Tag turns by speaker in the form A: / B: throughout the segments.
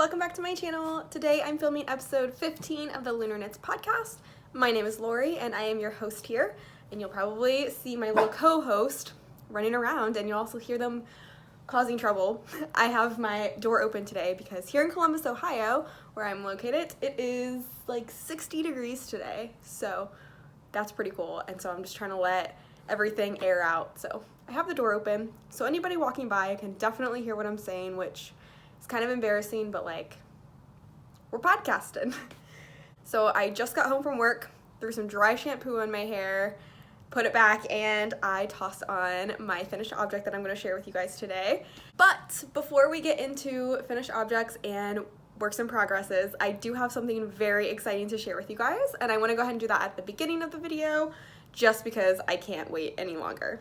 A: welcome back to my channel. Today I'm filming episode 15 of the Lunar podcast. My name is Lori and I am your host here, and you'll probably see my little co-host running around and you'll also hear them causing trouble. I have my door open today because here in Columbus, Ohio, where I'm located, it is like 60 degrees today, so that's pretty cool, and so I'm just trying to let everything air out. So I have the door open, so anybody walking by can definitely hear what I'm saying, which is kind of embarrassing, but like, we're podcasting. So I just got home from work, threw some dry shampoo in my hair, put it back, and I tossed on my finished object that I'm going to share with you guys today. But before we get into finished objects and works in progresses, I do have something very exciting to share with you guys, and I want to go ahead and do that at the beginning of the video just because I can't wait any longer.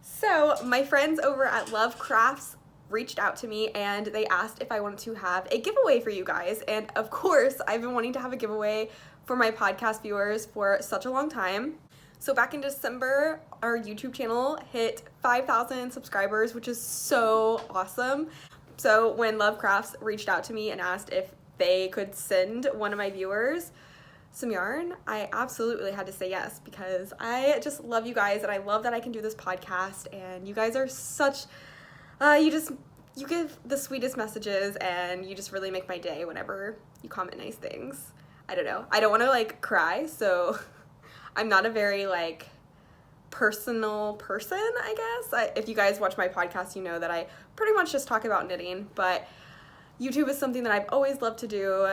A: So my friends over at Love Crafts reached out to me and they asked if I wanted to have a giveaway for you guys, and of course I've been wanting to have a giveaway for my podcast viewers for such a long time. So back in December, our YouTube channel hit 5,000 subscribers, which is so awesome. So when Love Crafts reached out to me and asked if they could send one of my viewers some yarn, I absolutely had to say yes, because I just love you guys and I love that I can do this podcast, and you guys are such, you give the sweetest messages and you just really make my day whenever you comment nice things. I don't know. I don't want to like cry, so I'm not a very like personal person, I guess. If you guys watch my podcast, you know that I pretty much just talk about knitting, but YouTube is something that I've always loved to do.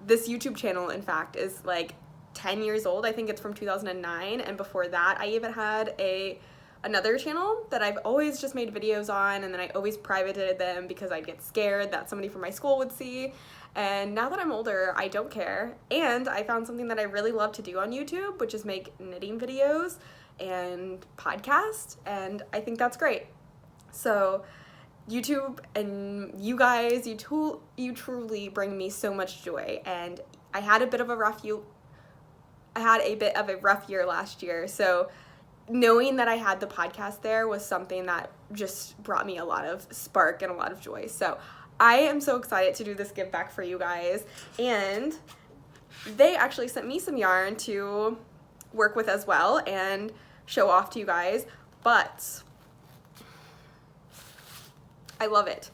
A: This YouTube channel, in fact, is like 10 years old. I think it's from 2009, and before that I even had another channel that I've always just made videos on, and then I always privated them because I'd get scared that somebody from my school would see. And now that I'm older, I don't care, and I found something that I really love to do on YouTube, which is make knitting videos and podcast, and I think that's great. So YouTube and you guys, you truly bring me so much joy, and I had a bit of a rough year last year, so knowing that I had the podcast there was something that just brought me a lot of spark and a lot of joy. So I am so excited to do this give back for you guys, and they actually sent me some yarn to work with as well and show off to you guys, but I love it.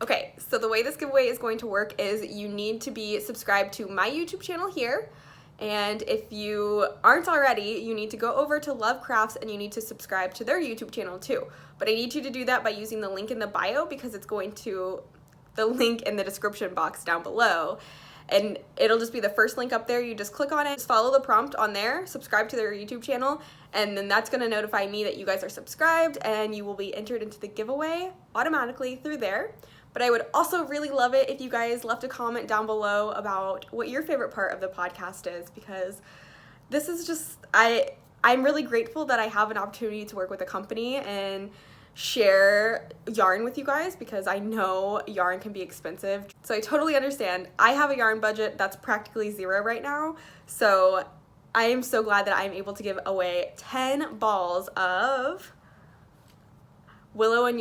A: Okay, so the way this giveaway is going to work is you need to be subscribed to my YouTube channel here, and if you aren't already, you need to go over to Love Crafts and you need to subscribe to their YouTube channel too. But I need you to do that by using the link in the bio, because it's going to the link in the description box down below, and it'll just be the first link up there. You just click on it, just follow the prompt on there, subscribe to their YouTube channel, and then that's going to notify me that you guys are subscribed, and you will be entered into the giveaway automatically through there. But I would also really love it if you guys left a comment down below about what your favorite part of the podcast is, because this is just, I'm really grateful that I have an opportunity to work with a company and share yarn with you guys, because I know yarn can be expensive. So I totally understand. I have a yarn budget that's practically zero right now, so I am so glad that I'm able to give away 10 balls of Willow and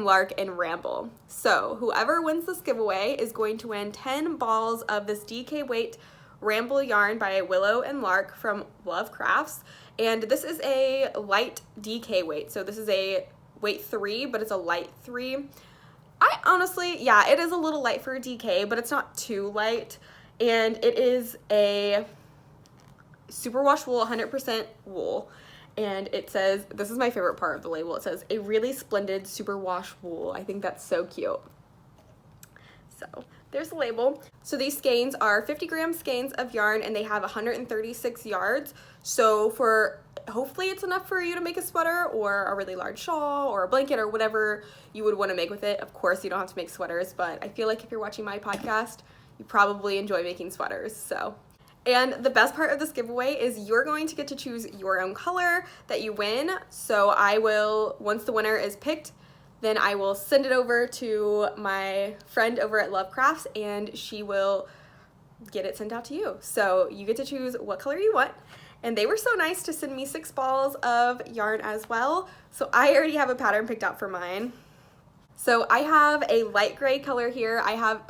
A: Lark and Ramble. So whoever wins this giveaway is going to win 10 balls of this DK weight Ramble yarn by Willow and Lark from Love Crafts. And this is a light DK weight. So this is a weight 3, but it's a light 3. I honestly, yeah, it is a little light for a DK, but it's not too light. And it is a superwash wool, 100% wool. And it says, this is my favorite part of the label, it says, a really splendid superwash wool. I think that's so cute. So there's the label. So these skeins are 50-gram skeins of yarn, and they have 136 yards. So hopefully it's enough for you to make a sweater or a really large shawl or a blanket or whatever you would want to make with it. Of course, you don't have to make sweaters, but I feel like if you're watching my podcast, you probably enjoy making sweaters. So, and the best part of this giveaway is you're going to get to choose your own color that you win. So I will, once the winner is picked, then I will send it over to my friend over at Love Crafts, and she will get it sent out to you. So you get to choose what color you want. And they were so nice to send me 6 balls of yarn as well. So I already have a pattern picked out for mine. So I have a light gray color here. I have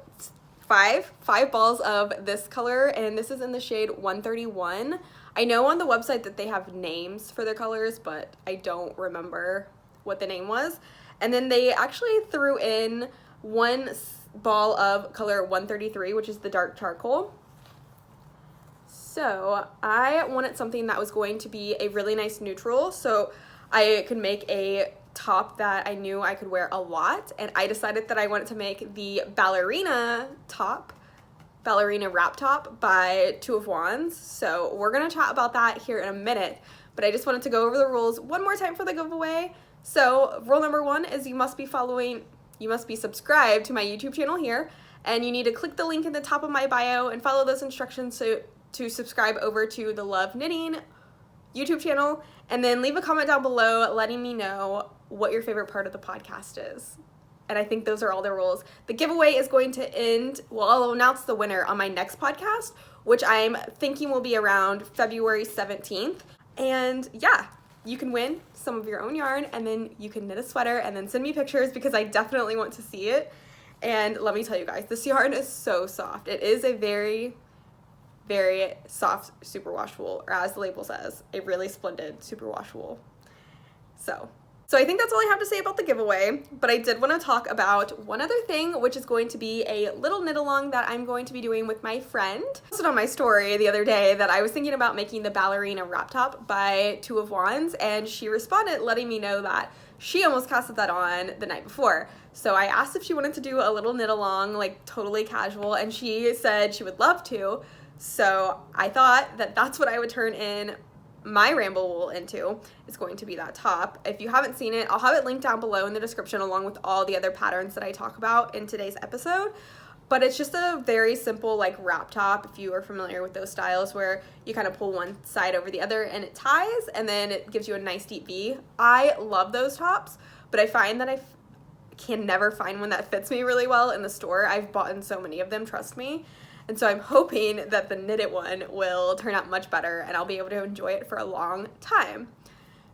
A: five balls of this color, and this is in the shade 131. I know on the website that they have names for their colors, but I don't remember what the name was. And then they actually threw in one ball of color 133, which is the dark charcoal. So I wanted something that was going to be a really nice neutral, so I could make a top that I knew I could wear a lot, and I decided that I wanted to make the Ballerina Wrap top by Two of Wands. So we're gonna chat about that here in a minute, but I just wanted to go over the rules one more time for the giveaway. So rule number 1 is you must be subscribed to my YouTube channel here, and you need to click the link in the top of my bio and follow those instructions to subscribe over to the Love Knitting YouTube channel, and then leave a comment down below letting me know what your favorite part of the podcast is. And I think those are all the rules. The giveaway is going to end, well, I'll announce the winner on my next podcast, which I'm thinking will be around February 17th. And yeah, you can win some of your own yarn, and then you can knit a sweater and then send me pictures because I definitely want to see it. And let me tell you guys, this yarn is so soft. It is a very soft superwash wool, or as the label says, a really splendid superwash wool. So I think that's all I have to say about the giveaway, but I did want to talk about one other thing, which is going to be a little knit along that I'm going to be doing with my friend. I posted on my story the other day that I was thinking about making the Ballerina Wrap top by Two of Wands, and she responded letting me know that she almost casted that on the night before. So I asked if she wanted to do a little knit along, like totally casual, and she said she would love to. So I thought that that's what I would turn in my ramble wool into. It's going to be that top. If you haven't seen it, I'll have it linked down below in the description along with all the other patterns that I talk about in today's episode. But it's just a very simple like wrap top, if you are familiar with those styles where you kind of pull one side over the other and it ties and then it gives you a nice deep V. I love those tops, but I find that I can never find one that fits me really well in the store. I've bought in so many of them, trust me. And so I'm hoping that the knitted one will turn out much better and I'll be able to enjoy it for a long time.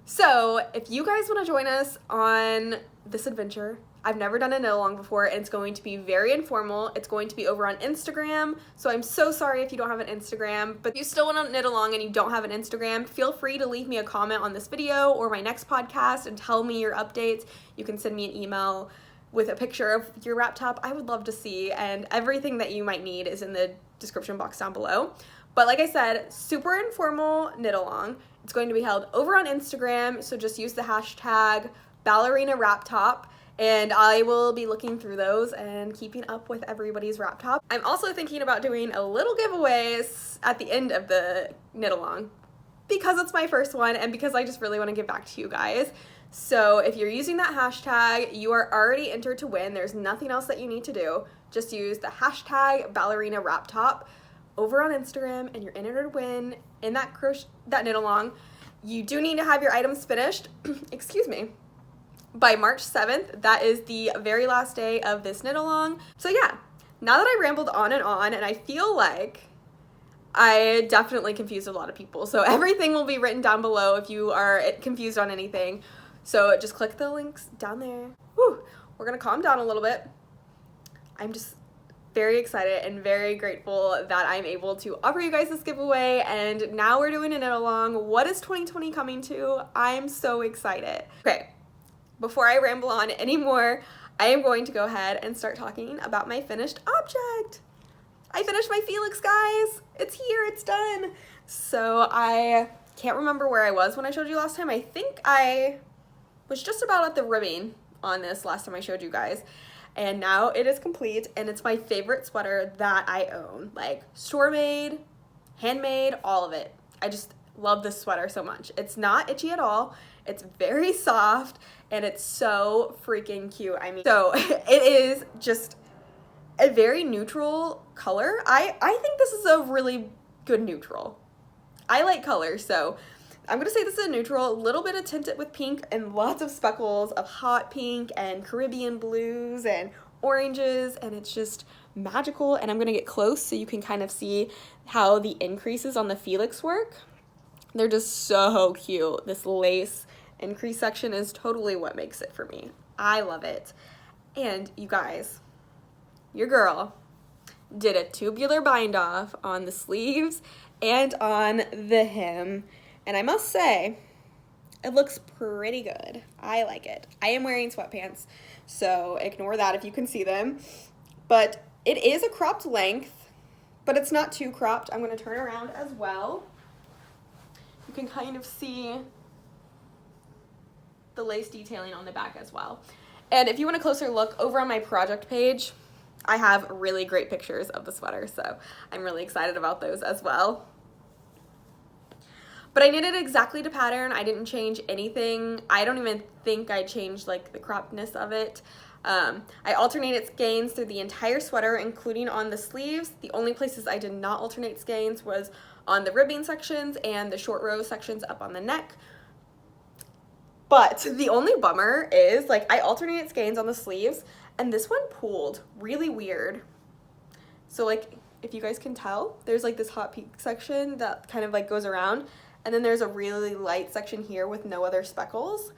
A: So if you guys want to join us on this adventure, I've never done a knit along before, and it's going to be very informal. It's going to be over on Instagram, so I'm so sorry if you don't have an Instagram, but if you still want to knit along and you don't have an Instagram, feel free to leave me a comment on this video or my next podcast and tell me your updates. You can send me an email with a picture of your wrap top. I would love to see, and everything that you might need is in the description box down below. But like I said, super informal knit along. It's going to be held over on Instagram, so just use the hashtag Ballerina Wrap Top, and I will be looking through those and keeping up with everybody's wrap top. I'm also thinking about doing a little giveaways at the end of the knit along because it's my first one and because I just really want to give back to you guys. So if you're using that hashtag, you are already entered to win. There's nothing else that you need to do. Just use the hashtag Ballerina Wrap Top over on Instagram and you're entered to win in that knit along. You do need to have your items finished, excuse me, by March 7th. That is the very last day of this knit along. So yeah, now that I rambled on and I feel like I definitely confused a lot of people. So everything will be written down below if you are confused on anything. So just click the links down there. Whew, we're gonna calm down a little bit. I'm just very excited and very grateful that I'm able to offer you guys this giveaway, and now we're doing a knit along. What is 2020 coming to? I'm so excited. Okay, before I ramble on anymore, I am going to go ahead and start talking about my finished object. I finished my Felix, guys. It's here, it's done. So I can't remember where I was when I showed you last time. I think I was just about at the ribbing on this last time I showed you guys, and now it is complete, and it's my favorite sweater that I own. Like store made, handmade, all of it. I just love this sweater so much. It's not itchy at all. It's very soft and it's so freaking cute. I mean, so it is just a very neutral color. I think this is a really good neutral. I like colors, so I'm gonna say this is a neutral, a little bit of tinted with pink and lots of speckles of hot pink and Caribbean blues and oranges, and it's just magical. And I'm gonna get close so you can kind of see how the increases on the Felix work. They're just so cute. This lace increase section is totally what makes it for me. I love it. And you guys, your girl did a tubular bind off on the sleeves and on the hem. And I must say, it looks pretty good. I like it. I am wearing sweatpants, so ignore that if you can see them. But it is a cropped length, but it's not too cropped. I'm going to turn around as well. You can kind of see the lace detailing on the back as well. And if you want a closer look, over on my project page, I have really great pictures of the sweater, so I'm really excited about those as well. But I knitted exactly to pattern. I didn't change anything. I don't even think I changed like the croppedness of it. I alternated skeins through the entire sweater, including on the sleeves. The only places I did not alternate skeins was on the ribbing sections and the short row sections up on the neck. But the only bummer is, like, I alternated skeins on the sleeves, and this one pulled really weird. So, like, if you guys can tell, there's like this hot pink section that kind of like goes around, and then there's a really light section here with no other speckles.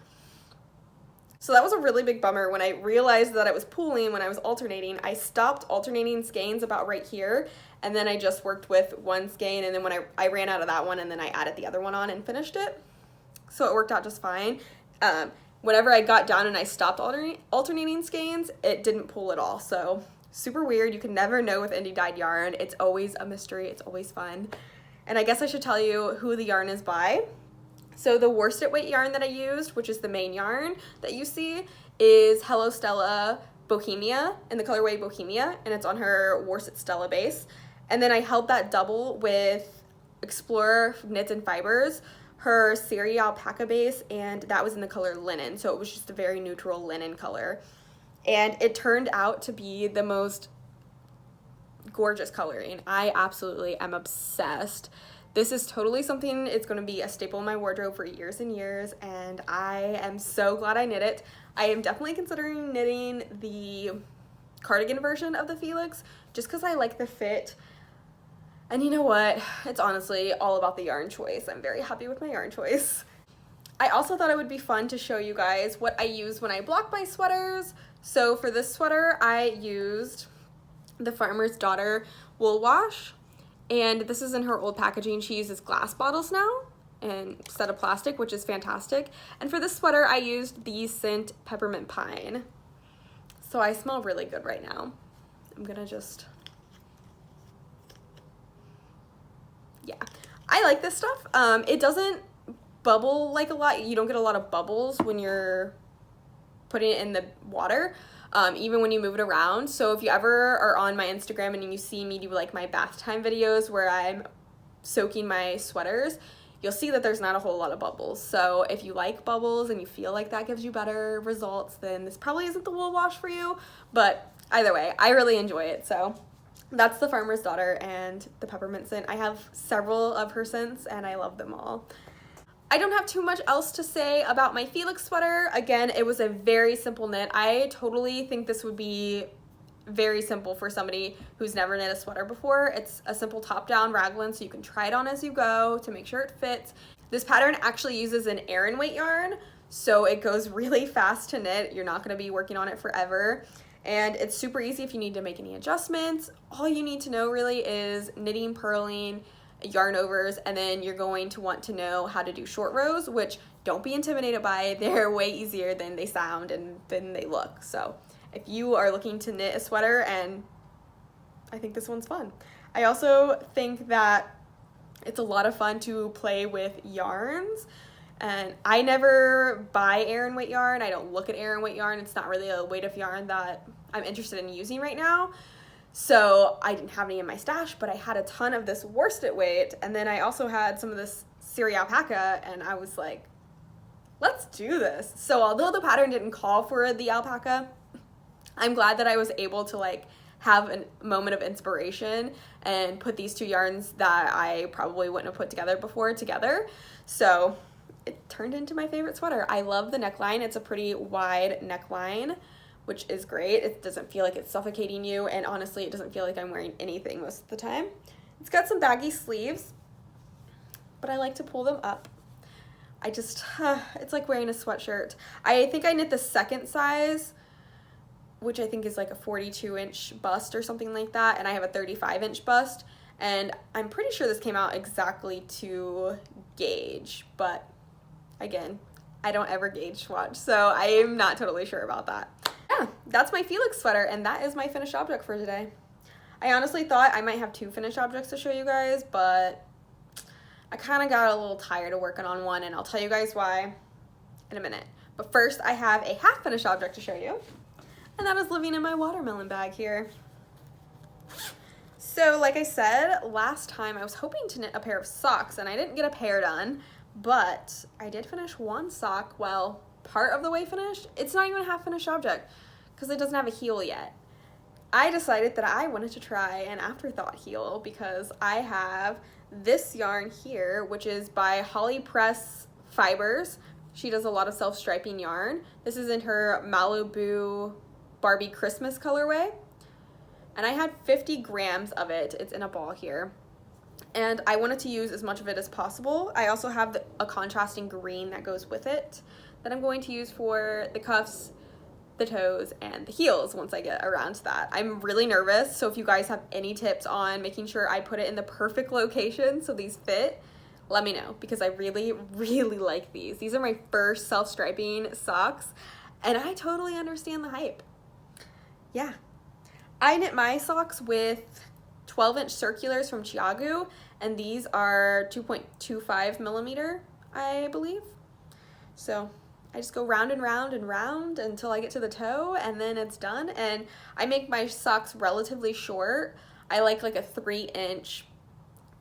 A: So that was a really big bummer. When I realized that it was pooling when I was alternating, I stopped alternating skeins about right here, and then I just worked with one skein, and then when I ran out of that one, and then I added the other one on and finished it. So it worked out just fine. Whenever I got down and I stopped alternating skeins, it didn't pull at all. So super weird. You can never know with indie dyed yarn. It's always a mystery. It's always fun. And I guess I should tell you who the yarn is by. So the worsted weight yarn that I used, which is the main yarn that you see, is Hello Stella Bohemia in the colorway Bohemia, and it's on her worsted Stella base. And then I held that double with Explorer Knits and Fibers, her Syria alpaca base, and that was in the color linen, so it was just a very neutral linen color. And it turned out to be the most gorgeous coloring. I absolutely am obsessed. This is totally something, it's going to be a staple in my wardrobe for years and years, and I am so glad I knit it. I am definitely considering knitting the cardigan version of the Felix, just because I like the fit. And you know what? It's honestly all about the yarn choice. I'm very happy with my yarn choice. I also thought it would be fun to show you guys what I use when I block my sweaters. So for this sweater, I used the Farmer's Daughter Wool Wash. And this is in her old packaging. She uses glass bottles now instead of plastic, which is fantastic. And for this sweater, I used the scent Peppermint Pine. So I smell really good right now. I'm gonna just... yeah, I like this stuff. It doesn't bubble like a lot. You don't get a lot of bubbles when you're putting it in the water, even when you move it around. So if you ever are on my Instagram and you see me do like my bath time videos where I'm soaking my sweaters, you'll see that there's not a whole lot of bubbles. So if you like bubbles and you feel like that gives you better results, then this probably isn't the wool wash for you. But either way, I really enjoy it. So that's the Farmer's Daughter and the peppermint scent. I have several of her scents and I love them all. I don't have too much else to say about my Felix sweater. Again, it was a very simple knit. I totally think this would be very simple for somebody who's never knit a sweater before. It's a simple top-down raglan, so you can try it on as you go to make sure it fits. This pattern actually uses an Aran weight yarn, so it goes really fast to knit. You're not going to be working on it forever. And it's super easy if you need to make any adjustments. All you need to know really is knitting, purling, yarn overs, and then you're going to want to know how to do short rows, which don't be intimidated by. They're way easier than they sound and than they look. So if you are looking to knit a sweater, and I think this one's fun. I also think that it's a lot of fun to play with yarns. And I never buy Aran weight yarn. I don't look at Aran weight yarn. It's not really a weight of yarn that I'm interested in using right now. So I didn't have any in my stash, but I had a ton of this worsted weight. And then I also had some of this Syria alpaca, and I was like, let's do this. So although the pattern didn't call for the alpaca, I'm glad that I was able to like have a moment of inspiration and put these two yarns that I probably wouldn't have put together before together. So it turned into my favorite sweater. I love the neckline. It's a pretty wide neckline, which is great. It doesn't feel like it's suffocating you, and honestly, it doesn't feel like I'm wearing anything most of the time. It's got some baggy sleeves, but I like to pull them up. It's like wearing a sweatshirt. I think I knit the second size which I think is like a 42-inch bust or something like that, and I have a 35-inch bust, and I'm pretty sure this came out exactly to gauge, but again, I don't ever gauge swatch, so I am not totally sure about that. Yeah, that's my Felix sweater, and that is my finished object for today. I honestly thought I might have 2 finished objects to show you guys, but I kind of got a little tired of working on one, and I'll tell you guys why in a minute. But first, I have a half finished object to show you, and that is living in my watermelon bag here. So like I said, last time I was hoping to knit a pair of socks, and I didn't get a pair done, but I did finish one sock, well, part of the way finished. It's not even a half finished object because it doesn't have a heel yet. I decided that I wanted to try an afterthought heel because I have this yarn here, which is by Holly Press Fibers. She does a lot of self-striping yarn. This is in her Malibu Barbie Christmas colorway. And I had 50 grams of it. It's in a ball here. And I wanted to use as much of it as possible. I also have a contrasting green that goes with it that I'm going to use for the cuffs, the toes, and the heels once I get around to that. I'm really nervous, so if you guys have any tips on making sure I put it in the perfect location so these fit, let me know, because I really, really like these. These are my first self-striping socks, and I totally understand the hype. Yeah. I knit my socks with 12-inch circulars from Chiagu, and these are 2.25 millimeter, I believe. So I just go round and round and round until I get to the toe, and then it's done. And I make my socks relatively short. I like a 3-inch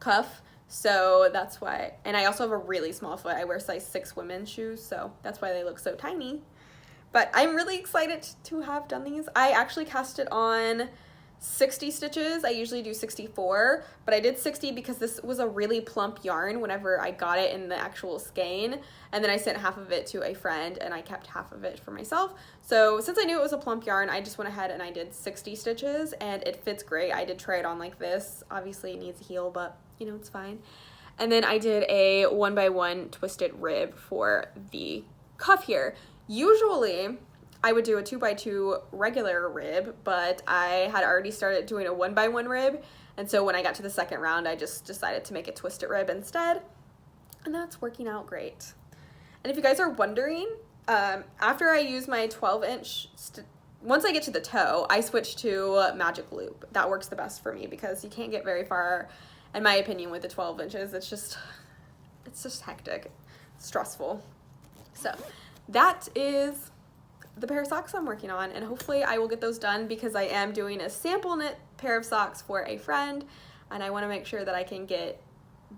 A: cuff, so that's why. And I also have a really small foot. I wear size 6 women's shoes, so that's why they look so tiny. But I'm really excited to have done these. I actually cast it on 60 stitches. I usually do 64, but I did 60 because this was a really plump yarn whenever I got it in the actual skein, and then I sent half of it to a friend and I kept half of it for myself. So since I knew it was a plump yarn, I just went ahead and I did 60 stitches, and it fits great. I did try it on like this. Obviously it needs a heel, but you know, it's fine. And then I did a 1x1 twisted rib for the cuff here. Usually I would do a 2x2 regular rib, but I had already started doing a 1x1 rib, and so when I got to the second round, I just decided to make a twisted rib instead, and that's working out great. And if you guys are wondering, after I use my 12-inch, once I get to the toe, I switch to magic loop. That works the best for me because you can't get very far, in my opinion, with the 12 inches. It's just hectic, stressful. So that is the pair of socks I'm working on, and hopefully I will get those done because I am doing a sample knit pair of socks for a friend, and I want to make sure that I can get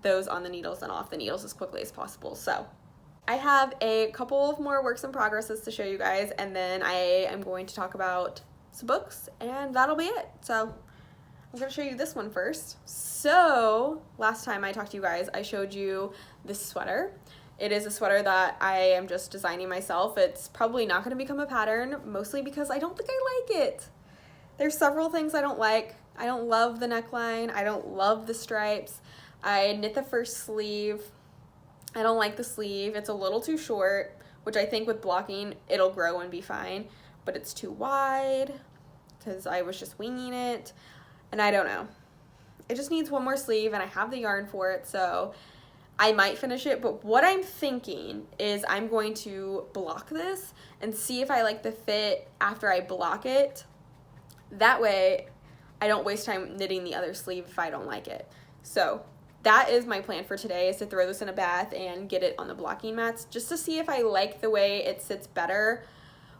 A: those on the needles and off the needles as quickly as possible. So I have a couple of more works in progresses to show you guys, and then I am going to talk about some books, and that'll be it. So I'm going to show you this one first. So last time I talked to you guys, I showed you this sweater. It is a sweater that I am just designing myself. It's probably not going to become a pattern, mostly because I don't think I like it. There's several things I don't like. I don't love the neckline. I don't love the stripes. I knit the first sleeve. I don't like the sleeve. It's a little too short, which I think with blocking, it'll grow and be fine, but it's too wide because I was just winging it, and I don't know. It just needs one more sleeve, and I have the yarn for it, so I might finish it, but what I'm thinking is I'm going to block this and see if I like the fit after I block it. That way, I don't waste time knitting the other sleeve if I don't like it. So that is my plan for today, is to throw this in a bath and get it on the blocking mats just to see if I like the way it sits better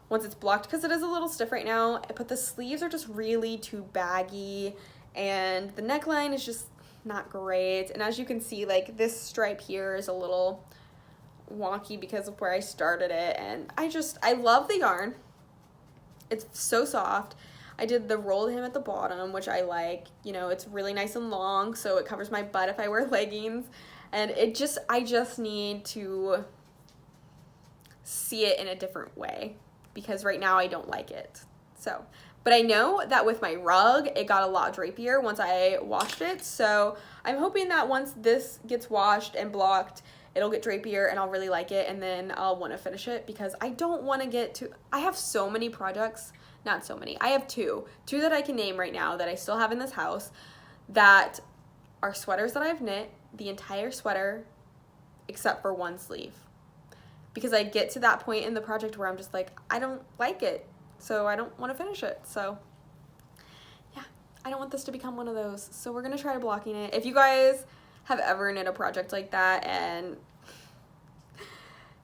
A: once it's blocked, because it is a little stiff right now, but the sleeves are just really too baggy, and the neckline is just not great. And as you can see, like, this stripe here is a little wonky because of where I started it, and I love the yarn. It's so soft. I did the rolled hem at the bottom, which I like. You know, it's really nice and long, so it covers my butt if I wear leggings, and I just need to see it in a different way because right now I don't like it. So, but I know that with my rug, it got a lot drapier once I washed it. So I'm hoping that once this gets washed and blocked, it'll get drapier and I'll really like it, and then I'll want to finish it because I don't want to I have so many projects not so many. I have two that I can name right now that I still have in this house that are sweaters that I've knit the entire sweater except for one sleeve. Because I get to that point in the project where I'm just like, I don't like it, so I don't want to finish it. So yeah, I don't want this to become one of those. So we're gonna try blocking it. If you guys have ever knit a project like that, and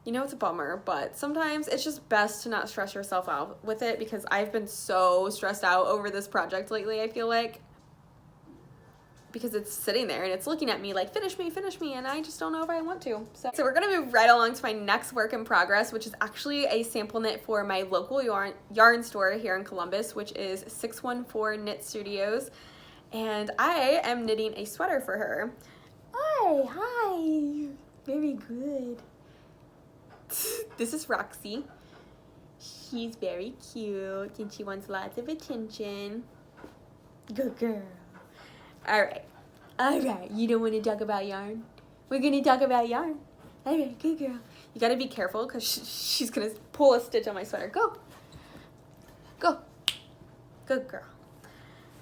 A: you know it's a bummer, but sometimes it's just best to not stress yourself out with it, because I've been so stressed out over this project lately, I feel like, because it's sitting there and it's looking at me like, finish me, and I just don't know if I want to. So we're gonna move right along to my next work in progress, which is actually a sample knit for my local yarn store here in Columbus, which is 614 Knit Studios, and I am knitting a sweater for her. Hi, very good. This is Roxy. She's very cute and she wants lots of attention. Good girl. Alright, you don't want to talk about yarn? We're going to talk about yarn. Alright, good girl. You got to be careful because she's going to pull a stitch on my sweater. Go. Good girl.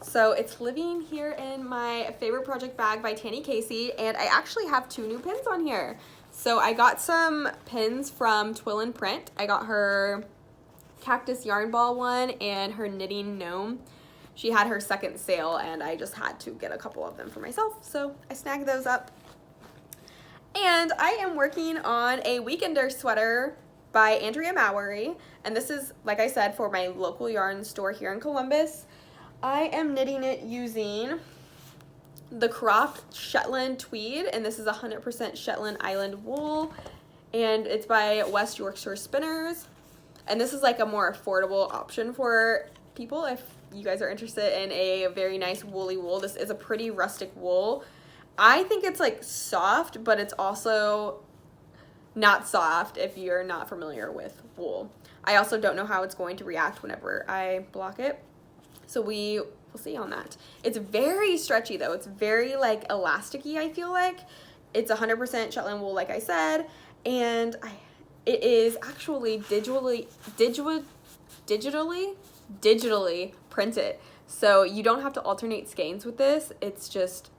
A: So it's living here in my favorite project bag by Tanny Casey, and I actually have 2 new pins on here. So I got some pins from Twill and Print. I got her cactus yarn ball one and her knitting gnome. She had her second sale and I just had to get a couple of them for myself, so I snagged those up. And I am working on a Weekender sweater by Andrea Mowery, and this is, like I said, for my local yarn store here in Columbus. I am knitting it using the Croft Shetland Tweed, and this is 100% Shetland Island wool, and it's by West Yorkshire Spinners. And this is like a more affordable option for people if you guys are interested in a very nice woolly wool. This is a pretty rustic wool. I think it's like soft, but it's also not soft if you're not familiar with wool. I also don't know how it's going to react whenever I block it, so we'll see on that. It's very stretchy though. It's very like elasticy, I feel like. It's 100% Shetland wool, like I said, and it is actually digitally printed. So you don't have to alternate skeins with this. It's just,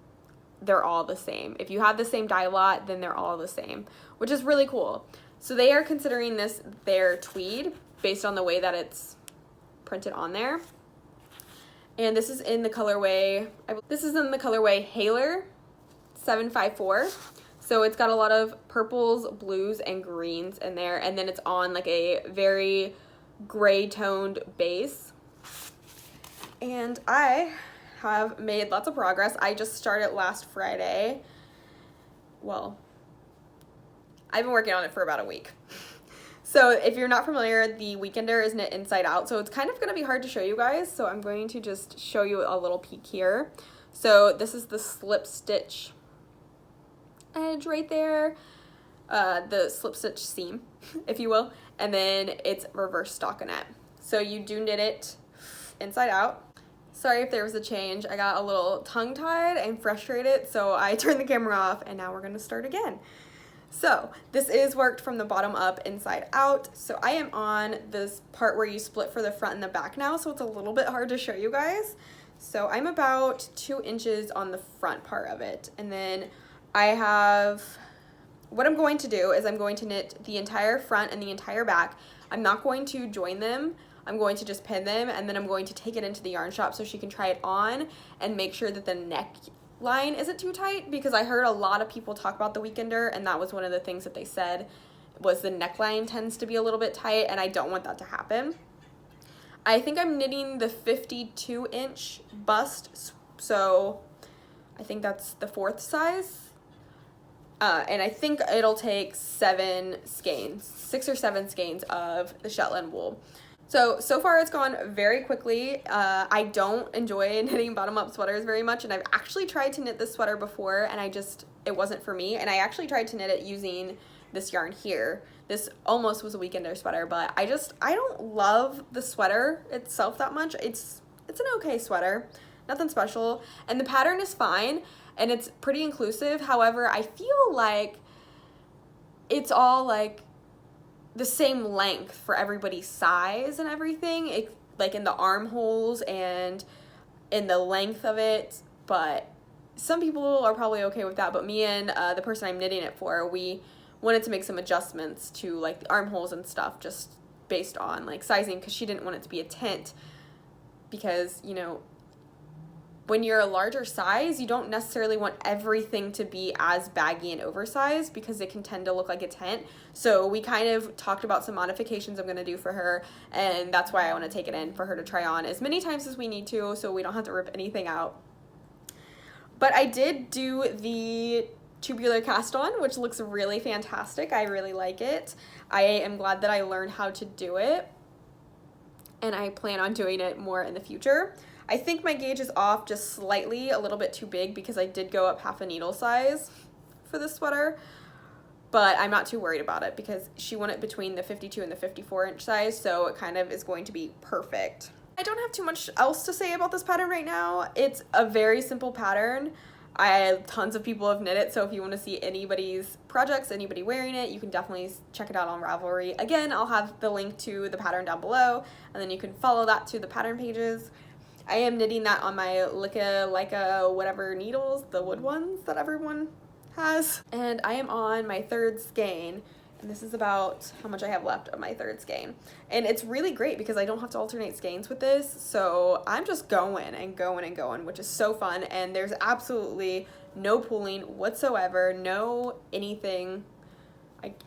A: they're all the same. If you have the same dye lot, then they're all the same, which is really cool. So they are considering this their tweed based on the way that it's printed on there. And this is in the colorway, Haler 754. So it's got a lot of purples, blues, and greens in there, and then it's on like a very gray toned base. And I have made lots of progress. I just started last Friday. Well, I've been working on it for about a week. So if you're not familiar, the Weekender is knit inside out, so it's kind of going to be hard to show you guys, so I'm going to just show you a little peek here. So this is the slip stitch edge right there, the slip stitch seam, if you will, and then it's reverse stockinette. So you do knit it inside out. Sorry if there was a change. I got a little tongue-tied and frustrated, so I turned the camera off, and now we're going to start again. So this is worked from the bottom up, inside out. So I am on this part where you split for the front and the back now, so it's a little bit hard to show you guys. So I'm about 2 inches on the front part of it, and then what I'm going to do is I'm going to knit the entire front and the entire back. I'm not going to join them. I'm going to just pin them, and then I'm going to take it into the yarn shop so she can try it on and make sure that the neckline isn't too tight, because I heard a lot of people talk about the Weekender, and that was one of the things that they said was the neckline tends to be a little bit tight, and I don't want that to happen. I think I'm knitting the 52-inch bust, so I think that's the 4th size. And I think it'll take 6 or 7 skeins of the Shetland wool. So far it's gone very quickly. I don't enjoy knitting bottom-up sweaters very much, and I've actually tried to knit this sweater before, and it wasn't for me, and I actually tried to knit it using this yarn here. This almost was a Weekender sweater, but I don't love the sweater itself that much. It's an okay sweater, nothing special, and the pattern is fine, and it's pretty inclusive. However, I feel like it's all like the same length for everybody's size and everything. like in the armholes and in the length of it, but some people are probably okay with that. But me and the person I'm knitting it for, we wanted to make some adjustments to like the armholes and stuff, just based on like sizing, because she didn't want it to be a tent, because, you know, when you're a larger size, you don't necessarily want everything to be as baggy and oversized, because it can tend to look like a tent. So we kind of talked about some modifications I'm going to do for her, and that's why I want to take it in for her to try on as many times as we need to, so we don't have to rip anything out. But I did do the tubular cast on, which looks really fantastic. I really like it. I am glad that I learned how to do it, and I plan on doing it more in the future. I think my gauge is off just slightly, a little bit too big, because I did go up half a needle size for this sweater, but I'm not too worried about it because she won it between the 52 and the 54 inch size, so it kind of is going to be perfect. I don't have too much else to say about this pattern right now. It's a very simple pattern. Tons of people have knit it, so if you want to see anybody's projects, anybody wearing it, you can definitely check it out on Ravelry. Again, I'll have the link to the pattern down below, and then you can follow that to the pattern pages. I am knitting that on my Leica whatever needles, the wood ones that everyone has. And I am on my third skein, and this is about how much I have left of my third skein. And it's really great because I don't have to alternate skeins with this, so I'm just going and going and going, which is so fun. And there's absolutely no pulling whatsoever, no anything.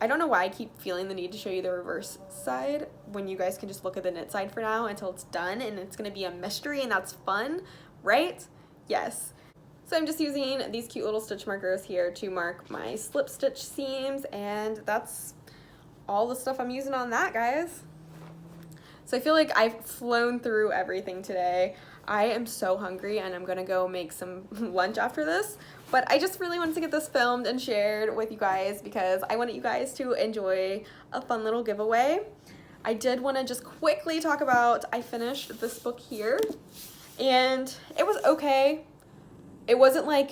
A: I don't know why I keep feeling the need to show you the reverse side when you guys can just look at the knit side for now until it's done, and it's going to be a mystery, and that's fun, right? Yes. So I'm just using these cute little stitch markers here to mark my slip stitch seams, and that's all the stuff I'm using on that, guys. So I feel like I've flown through everything today. I am so hungry, and I'm gonna go make some lunch after this, but I just really wanted to get this filmed and shared with you guys because I wanted you guys to enjoy a fun little giveaway. I did want to just quickly talk about, I finished this book here, and it was okay. It wasn't like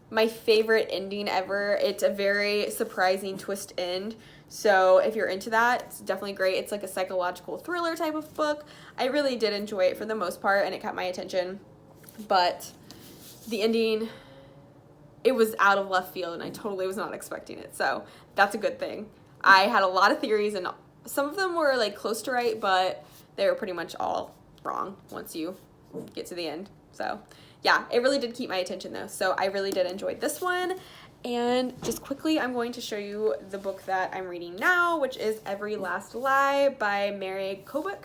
A: my favorite ending ever. It's a very surprising twist end. So if you're into that, it's definitely great. It's like a psychological thriller type of book. I really did enjoy it for the most part, and it kept my attention. But the ending, it was out of left field, and I totally was not expecting it. So that's a good thing. I had a lot of theories, and some of them were like close to right, but they were pretty much all wrong once you get to the end. So yeah, it really did keep my attention though. So I really did enjoy this one. And just quickly, I'm going to show you the book that I'm reading now, which is Every Last Lie by Mary Kobuk.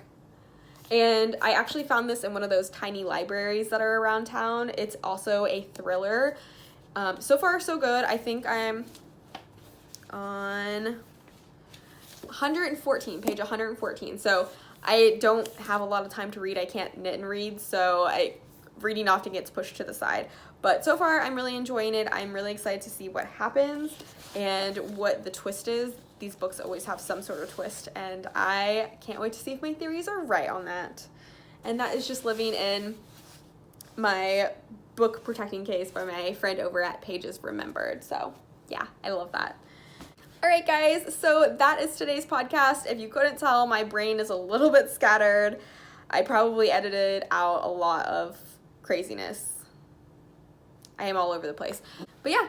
A: And I actually found this in one of those tiny libraries that are around town. It's also a thriller. So far, so good. I think I'm on 114, page 114. So I don't have a lot of time to read. I can't knit and read, so reading often gets pushed to the side. But so far, I'm really enjoying it. I'm really excited to see what happens and what the twist is. These books always have some sort of twist, and I can't wait to see if my theories are right on that. And that is just living in my book protecting case by my friend over at Pages Remembered. So yeah, I love that. All right, guys, so that is today's podcast. If you couldn't tell, my brain is a little bit scattered. I probably edited out a lot of craziness. I am all over the place. But yeah,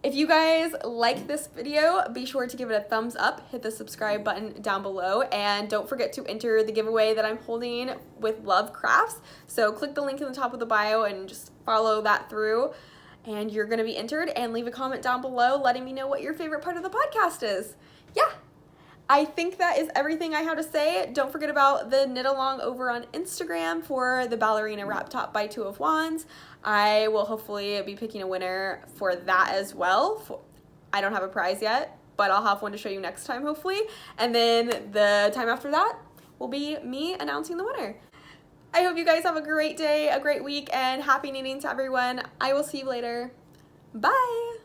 A: if you guys like this video, be sure to give it a thumbs up, hit the subscribe button down below, and don't forget to enter the giveaway that I'm holding with Love Crafts. So click the link in the top of the bio and just follow that through, and you're gonna be entered. And leave a comment down below letting me know what your favorite part of the podcast is. Yeah, I think that is everything I have to say. Don't forget about the knit along over on Instagram for the Ballerina Wrap top by Two of Wands. I will hopefully be picking a winner for that as well. I don't have a prize yet, but I'll have one to show you next time, hopefully. And then the time after that will be me announcing the winner. I hope you guys have a great day, a great week, and happy knitting to everyone. I will see you later. Bye!